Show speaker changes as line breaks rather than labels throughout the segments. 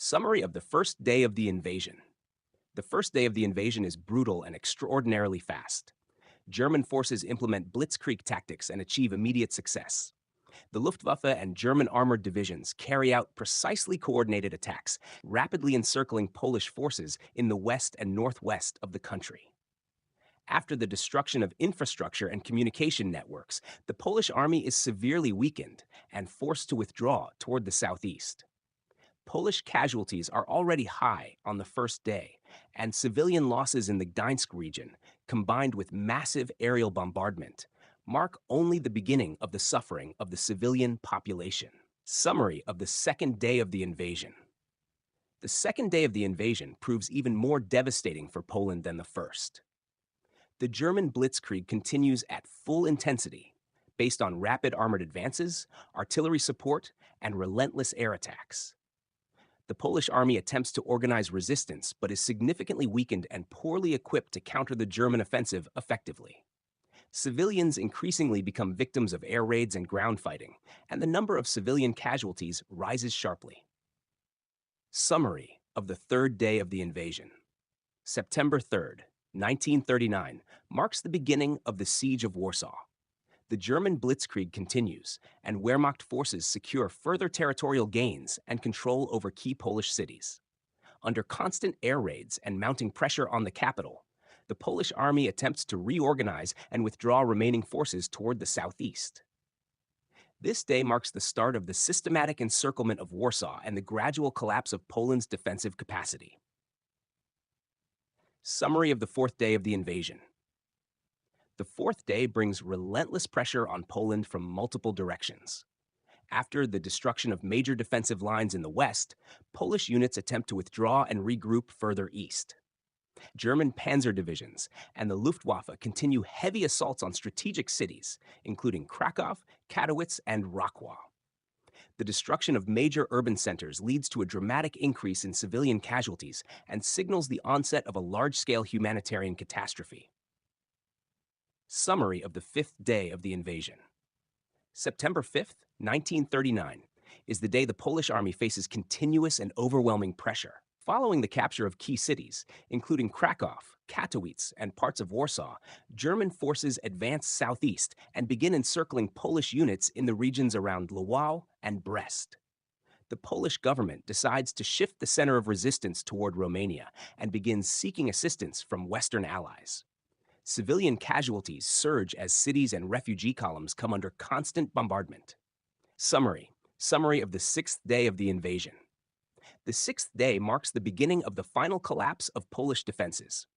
Summary of the first day of the invasion. The first day of the invasion is brutal and extraordinarily fast. German forces implement Blitzkrieg tactics and achieve immediate success. The Luftwaffe and German armored divisions carry out precisely coordinated attacks, rapidly encircling Polish forces in the west and northwest of the country. After the destruction of infrastructure and communication networks, the Polish army is severely weakened and forced to withdraw toward the southeast. Polish casualties are already high on the first day, and civilian losses in the Gdańsk region, combined with massive aerial bombardment, mark only the beginning of the suffering of the civilian population. Summary of the second day of the invasion. The second day of the invasion proves even more devastating for Poland than the first. The German Blitzkrieg continues at full intensity, based on rapid armored advances, artillery support, and relentless air attacks. The Polish army attempts to organize resistance but is significantly weakened and poorly equipped to counter the German offensive effectively. Civilians increasingly become victims of air raids and ground fighting, and the number of civilian casualties rises sharply. Summary of the third day of the invasion. September 3rd, 1939, marks the beginning of the Siege of Warsaw. The German Blitzkrieg continues, and Wehrmacht forces secure further territorial gains and control over key Polish cities. Under constant air raids and mounting pressure on the capital, the Polish army attempts to reorganize and withdraw remaining forces toward the southeast. This day marks the start of the systematic encirclement of Warsaw and the gradual collapse of Poland's defensive capacity. Summary of the fourth day of the invasion. The fourth day brings relentless pressure on Poland from multiple directions. After the destruction of major defensive lines in the west, Polish units attempt to withdraw and regroup further east. German panzer divisions and the Luftwaffe continue heavy assaults on strategic cities, including Krakow, Katowice, and Wrocław. The destruction of major urban centers leads to a dramatic increase in civilian casualties and signals the onset of a large-scale humanitarian catastrophe. Summary of the fifth day of the invasion. September 5th, 1939, is the day the Polish army faces continuous and overwhelming pressure. Following the capture of key cities, including Krakow, Katowice, and parts of Warsaw, German forces advance southeast and begin encircling Polish units in the regions around Lwów and Brest. The Polish government decides to shift the center of resistance toward Romania and begins seeking assistance from Western allies. Civilian casualties surge as cities and refugee columns come under constant bombardment. Summary of the sixth day of the invasion. The sixth day marks the beginning of the final collapse of Polish defenses.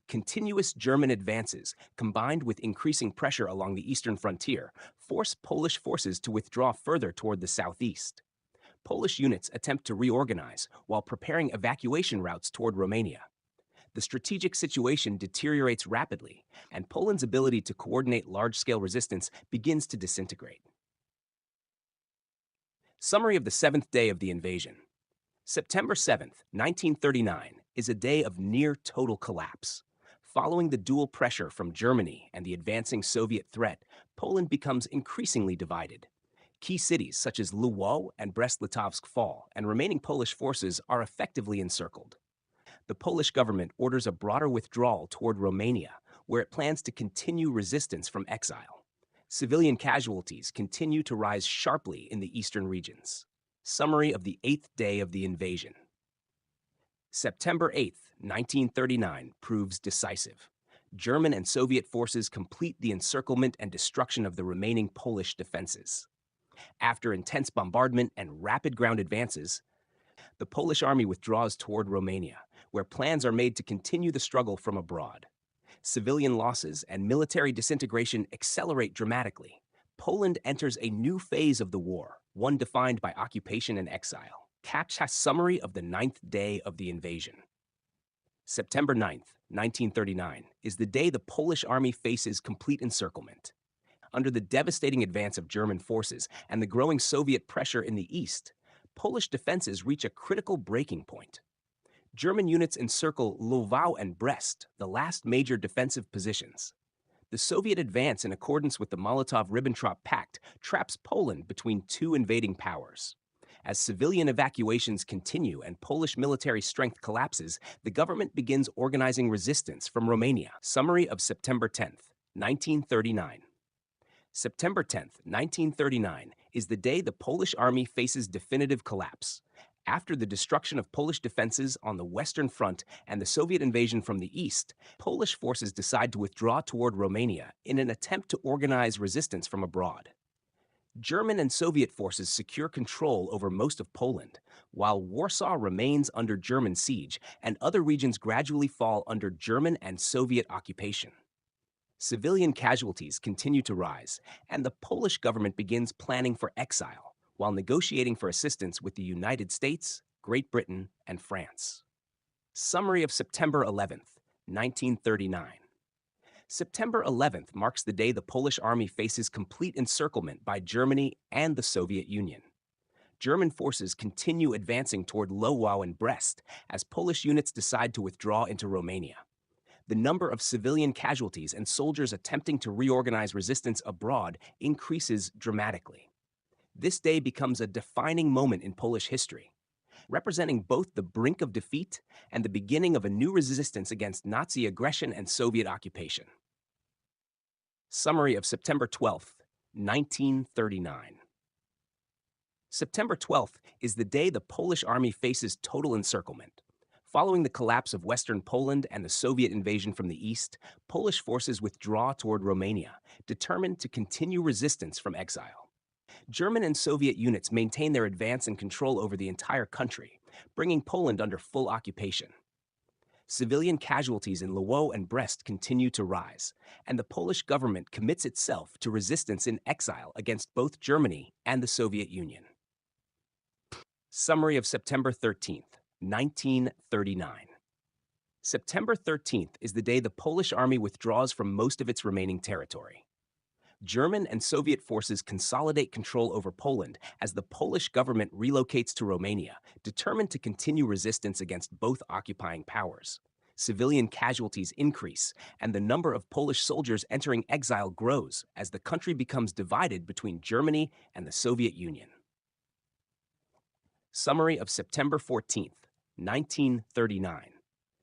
Continuous German advances, combined with increasing pressure along the eastern frontier, force Polish forces to withdraw further toward the southeast. Polish units attempt to reorganize while preparing evacuation routes toward Romania. The strategic situation deteriorates rapidly, and Poland's ability to coordinate large-scale resistance begins to disintegrate. Summary of the seventh day of the invasion. September 7th, 1939, is a day of near-total collapse. Following the dual pressure from Germany and the advancing Soviet threat, Poland becomes increasingly divided. Key cities such as Lwów and Brest-Litovsk fall, and remaining Polish forces are effectively encircled. The Polish government orders a broader withdrawal toward Romania, where it plans to continue resistance from exile. Civilian casualties continue to rise sharply in the eastern regions. Summary of the eighth day of the invasion. September 8th, 1939, proves decisive. German and Soviet forces complete the encirclement and destruction of the remaining Polish defenses. After intense bombardment and rapid ground advances, the Polish army withdraws toward Romania, where plans are made to continue the struggle from abroad. Civilian losses and military disintegration accelerate dramatically. Poland enters a new phase of the war, one defined by occupation and exile. Summary of the ninth day of the invasion. September 9th, 1939, is the day the Polish army faces complete encirclement. Under the devastating advance of German forces and the growing Soviet pressure in the east, Polish defenses reach a critical breaking point. German units encircle Lwów and Brest, the last major defensive positions. The Soviet advance in accordance with the Molotov-Ribbentrop Pact traps Poland between two invading powers. As civilian evacuations continue and Polish military strength collapses, the government begins organizing resistance from Romania. Summary of September 10th, 1939. September 10th, 1939 is the day the Polish army faces definitive collapse. After the destruction of Polish defenses on the Western Front and the Soviet invasion from the east, Polish forces decide to withdraw toward Romania in an attempt to organize resistance from abroad. German and Soviet forces secure control over most of Poland, while Warsaw remains under German siege and other regions gradually fall under German and Soviet occupation. Civilian casualties continue to rise, and the Polish government begins planning for exile, while negotiating for assistance with the United States, Great Britain, and France. Summary of September 11th, 1939. September 11th marks the day the Polish army faces complete encirclement by Germany and the Soviet Union. German forces continue advancing toward Lwów and Brest as Polish units decide to withdraw into Romania. The number of civilian casualties and soldiers attempting to reorganize resistance abroad increases dramatically. This day becomes a defining moment in Polish history, representing both the brink of defeat and the beginning of a new resistance against Nazi aggression and Soviet occupation. Summary of September 12th, 1939. September 12th is the day the Polish army faces total encirclement. Following the collapse of Western Poland and the Soviet invasion from the east, Polish forces withdraw toward Romania, determined to continue resistance from exile. German and Soviet units maintain their advance and control over the entire country, bringing Poland under full occupation. Civilian casualties in Lwów and Brest continue to rise, and the Polish government commits itself to resistance in exile against both Germany and the Soviet Union. Summary of September 13th, 1939. September 13th is the day the Polish army withdraws from most of its remaining territory. German and Soviet forces consolidate control over Poland as the Polish government relocates to Romania, determined to continue resistance against both occupying powers. Civilian casualties increase, and the number of Polish soldiers entering exile grows as the country becomes divided between Germany and the Soviet Union. Summary of September 14th, 1939.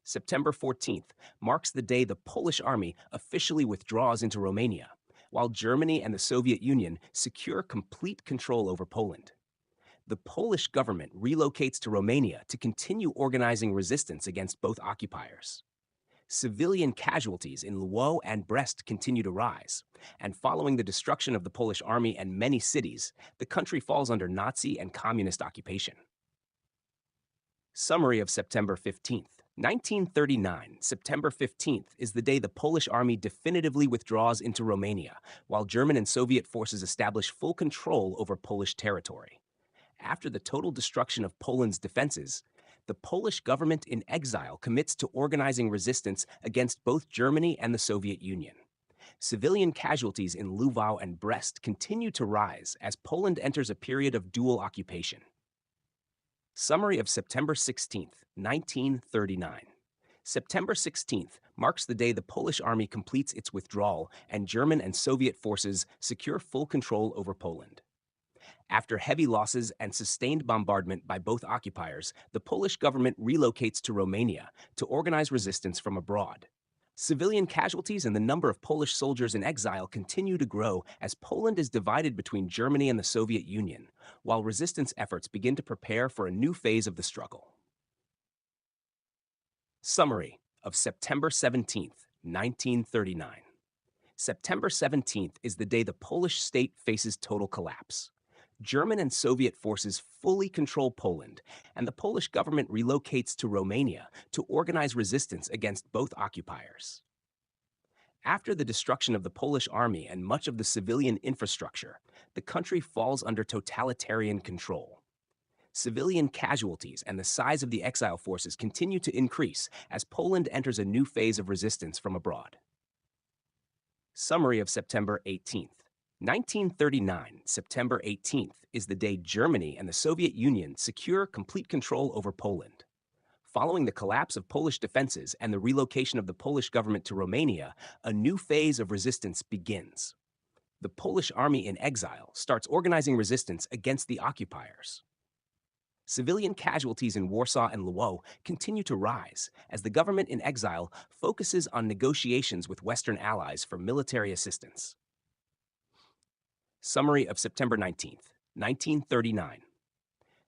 September 14th marks the day the Polish army officially withdraws into Romania, while Germany and the Soviet Union secure complete control over Poland. The Polish government relocates to Romania to continue organizing resistance against both occupiers. Civilian casualties in Lwów and Brest continue to rise, and following the destruction of the Polish army and many cities, the country falls under Nazi and communist occupation. Summary of September 15th. 1939, September 15th, is the day the Polish army definitively withdraws into Romania, while German and Soviet forces establish full control over Polish territory. After the total destruction of Poland's defenses, the Polish government in exile commits to organizing resistance against both Germany and the Soviet Union. Civilian casualties in Lwów and Brest continue to rise as Poland enters a period of dual occupation. Summary of September 16th, 1939. September 16th marks the day the Polish army completes its withdrawal and German and Soviet forces secure full control over Poland. After heavy losses and sustained bombardment by both occupiers, the Polish government relocates to Romania to organize resistance from abroad. Civilian casualties and the number of Polish soldiers in exile continue to grow as Poland is divided between Germany and the Soviet Union, while resistance efforts begin to prepare for a new phase of the struggle. Summary of September 17th, 1939. September 17th is the day the Polish state faces total collapse. German and Soviet forces fully control Poland, and the Polish government relocates to Romania to organize resistance against both occupiers. After the destruction of the Polish army and much of the civilian infrastructure, the country falls under totalitarian control. Civilian casualties and the size of the exile forces continue to increase as Poland enters a new phase of resistance from abroad. Summary of September 18th. 1939, September 18th, is the day Germany and the Soviet Union secure complete control over Poland. Following the collapse of Polish defenses and the relocation of the Polish government to Romania, a new phase of resistance begins. The Polish army in exile starts organizing resistance against the occupiers. Civilian casualties in Warsaw and Lwów continue to rise as the government in exile focuses on negotiations with Western allies for military assistance. Summary of September 19th, 1939.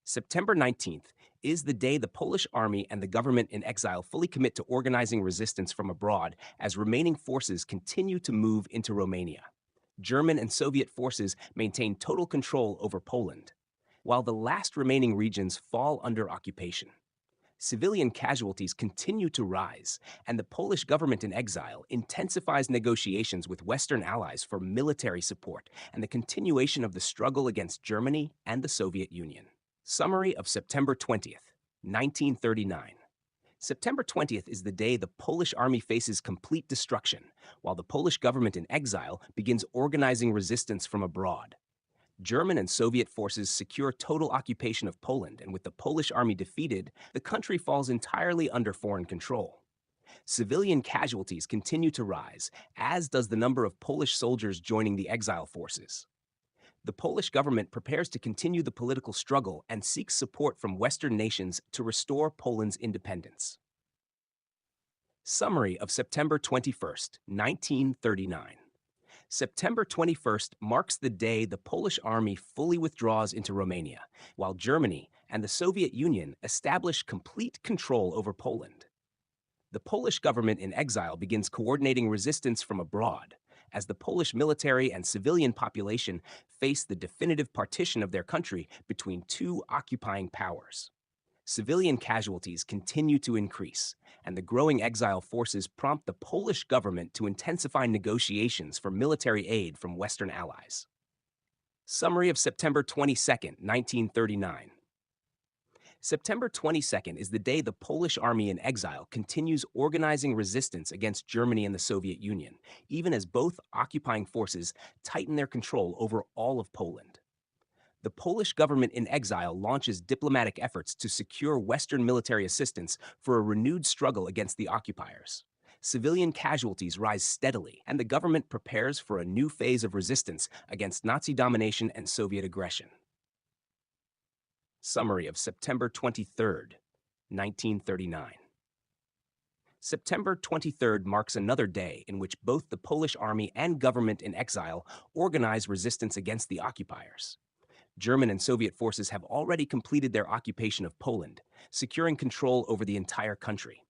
September 19th is the day the Polish army and the government in exile fully commit to organizing resistance from abroad as remaining forces continue to move into Romania. German and Soviet forces maintain total control over Poland, while the last remaining regions fall under occupation. Civilian casualties continue to rise, and the Polish government in exile intensifies negotiations with Western allies for military support and the continuation of the struggle against Germany and the Soviet Union. Summary of September 20th, 1939. September 20th is the day the Polish army faces complete destruction, while the Polish government in exile begins organizing resistance from abroad. German and Soviet forces secure total occupation of Poland, and with the Polish army defeated, the country falls entirely under foreign control. Civilian casualties continue to rise, as does the number of Polish soldiers joining the exile forces. The Polish government prepares to continue the political struggle and seeks support from Western nations to restore Poland's independence. Summary of September 21st, 1939. September 21st marks the day the Polish army fully withdraws into Romania, while Germany and the Soviet Union establish complete control over Poland. The Polish government in exile begins coordinating resistance from abroad, as the Polish military and civilian population face the definitive partition of their country between two occupying powers. Civilian casualties continue to increase, and the growing exile forces prompt the Polish government to intensify negotiations for military aid from Western allies. Summary of September 22nd, 1939. September 22nd is the day the Polish army in exile continues organizing resistance against Germany and the Soviet Union, even as both occupying forces tighten their control over all of Poland. The Polish government in exile launches diplomatic efforts to secure Western military assistance for a renewed struggle against the occupiers. Civilian casualties rise steadily, and the government prepares for a new phase of resistance against Nazi domination and Soviet aggression. Summary of September 23rd, 1939. September 23rd marks another day in which both the Polish army and government in exile organize resistance against the occupiers. German and Soviet forces have already completed their occupation of Poland, securing control over the entire country.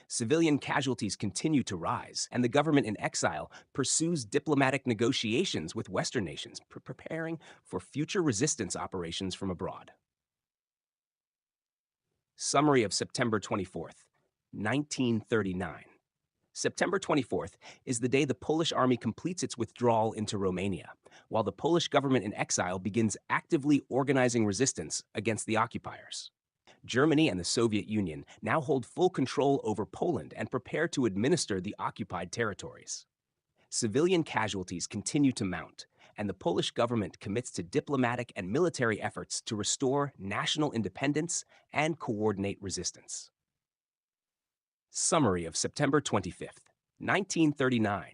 Civilian casualties continue to rise, and the government in exile pursues diplomatic negotiations with Western nations, preparing for future resistance operations from abroad. Summary of September 24th, 1939. September 24th is the day the Polish army completes its withdrawal into Romania, while the Polish government in exile begins actively organizing resistance against the occupiers. Germany and the Soviet Union now hold full control over Poland and prepare to administer the occupied territories. Civilian casualties continue to mount, and the Polish government commits to diplomatic and military efforts to restore national independence and coordinate resistance. Summary of September 25th, 1939.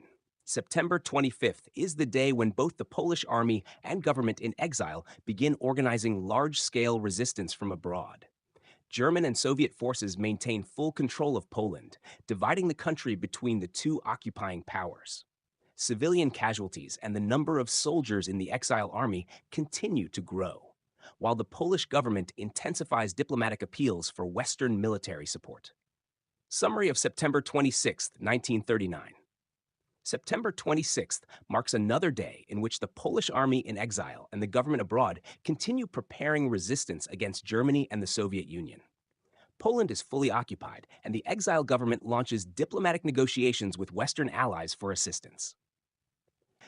September 25th is the day when both the Polish army and government in exile begin organizing large-scale resistance from abroad. German and Soviet forces maintain full control of Poland, dividing the country between the two occupying powers. Civilian casualties and the number of soldiers in the exile army continue to grow, while the Polish government intensifies diplomatic appeals for Western military support. Summary of September 26, 1939. September 26th marks another day in which the Polish army in exile and the government abroad continue preparing resistance against Germany and the Soviet Union. Poland is fully occupied, and the exile government launches diplomatic negotiations with Western allies for assistance.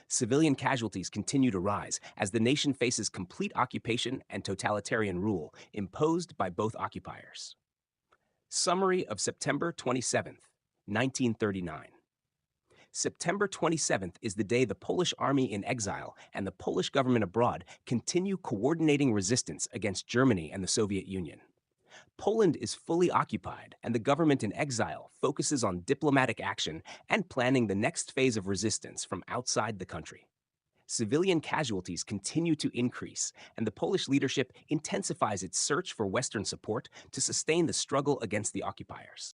Civilian casualties continue to rise as the nation faces complete occupation and totalitarian rule imposed by both occupiers. Summary of September 27th, 1939. September 27th is the day the Polish army in exile and the Polish government abroad continue coordinating resistance against Germany and the Soviet Union. Poland is fully occupied, and the government in exile focuses on diplomatic action and planning the next phase of resistance from outside the country. Civilian casualties continue to increase, and the Polish leadership intensifies its search for Western support to sustain the struggle against the occupiers.